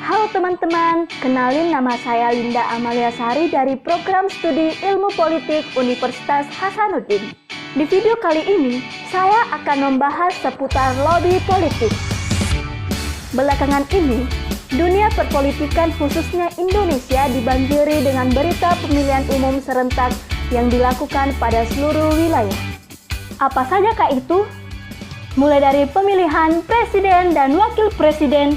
Halo teman-teman, kenalin nama saya Linda Amalia Sari dari Program Studi Ilmu Politik Universitas Hasanuddin. Di video kali ini, saya akan membahas seputar lobby politik. Belakangan ini, dunia perpolitikan khususnya Indonesia dibanjiri dengan berita pemilihan umum serentak yang dilakukan pada seluruh wilayah. Apa sajakah itu? Mulai dari pemilihan presiden dan wakil presiden,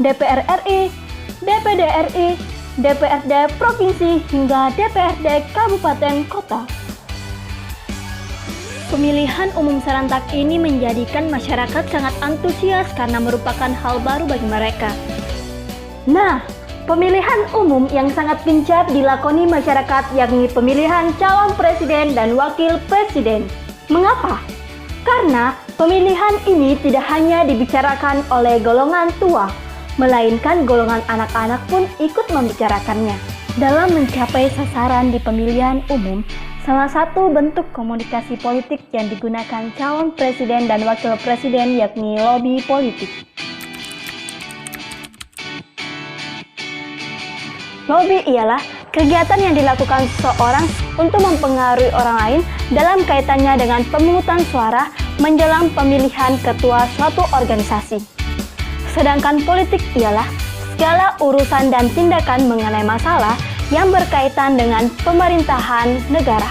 DPR RI, DPD RI, DPRD Provinsi hingga DPRD Kabupaten Kota. Pemilihan umum serentak ini menjadikan masyarakat sangat antusias karena merupakan hal baru bagi mereka. Nah, pemilihan umum yang sangat gencar dilakoni masyarakat yakni pemilihan calon presiden dan wakil presiden. Mengapa? Karena pemilihan ini tidak hanya dibicarakan oleh golongan tua, melainkan golongan anak-anak pun ikut membicarakannya. Dalam mencapai sasaran di pemilihan umum, salah satu bentuk komunikasi politik yang digunakan calon presiden dan wakil presiden yakni lobby politik. Lobby ialah kegiatan yang dilakukan seseorang untuk mempengaruhi orang lain dalam kaitannya dengan pemungutan suara menjelang pemilihan ketua suatu organisasi. Sedangkan politik ialah segala urusan dan tindakan mengenai masalah yang berkaitan dengan pemerintahan negara.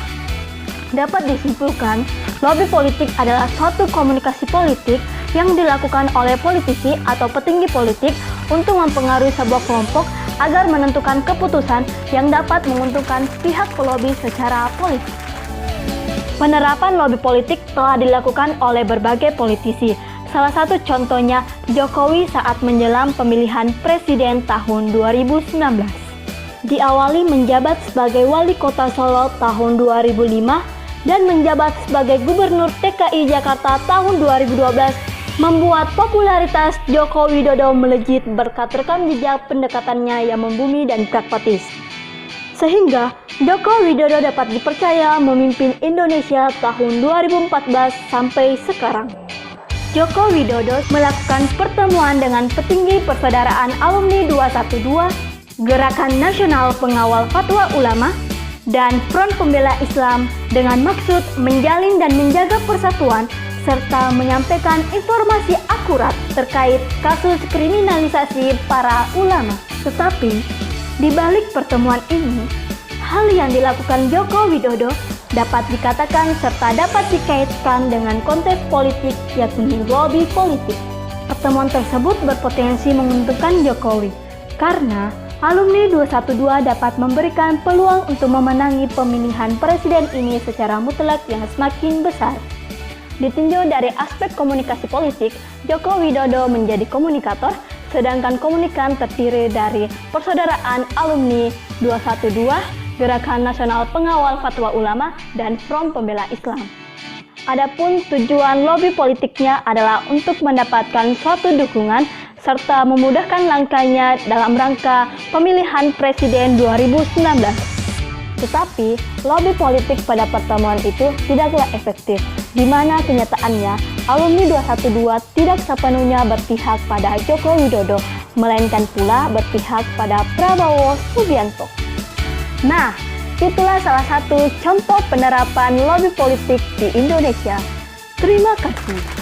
Dapat disimpulkan, lobby politik adalah suatu komunikasi politik yang dilakukan oleh politisi atau petinggi politik untuk mempengaruhi sebuah kelompok agar menentukan keputusan yang dapat menguntungkan pihak pelobi secara politik. Penerapan lobby politik telah dilakukan oleh berbagai politisi. Salah satu contohnya Jokowi saat menjelang pemilihan presiden tahun 2019. Diawali menjabat sebagai wali kota Solo tahun 2005 dan menjabat sebagai gubernur DKI Jakarta tahun 2012 membuat popularitas Joko Widodo melejit berkat rekam jejak pendekatannya yang membumi dan pragmatis. Sehingga Joko Widodo dapat dipercaya memimpin Indonesia tahun 2014 sampai sekarang. Joko Widodo melakukan pertemuan dengan petinggi Persaudaraan Alumni 212, Gerakan Nasional Pengawal Fatwa Ulama, dan Front Pembela Islam dengan maksud menjalin dan menjaga persatuan serta menyampaikan informasi akurat terkait kasus kriminalisasi para ulama. Tetapi, di balik pertemuan ini, hal yang dilakukan Joko Widodo dapat dikatakan serta dapat dikaitkan dengan konteks politik yakni lobby politik. Pertemuan tersebut berpotensi menguntungkan Jokowi karena alumni 212 dapat memberikan peluang untuk memenangi pemilihan presiden ini secara mutlak yang semakin besar. Ditinjau dari aspek komunikasi politik, Joko Widodo menjadi komunikator, sedangkan komunikan terdiri dari Persaudaraan Alumni 212, Gerakan Nasional Pengawal Fatwa Ulama, dan Front Pembela Islam. Adapun tujuan lobby politiknya adalah untuk mendapatkan suatu dukungan serta memudahkan langkahnya dalam rangka pemilihan presiden 2019. Tetapi, lobby politik pada pertemuan itu tidaklah efektif, di mana kenyataannya alumni 212 tidak sepenuhnya berpihak pada Joko Widodo, melainkan pula berpihak pada Prabowo Subianto. Nah, itulah salah satu contoh penerapan lobby politik di Indonesia. Terima kasih.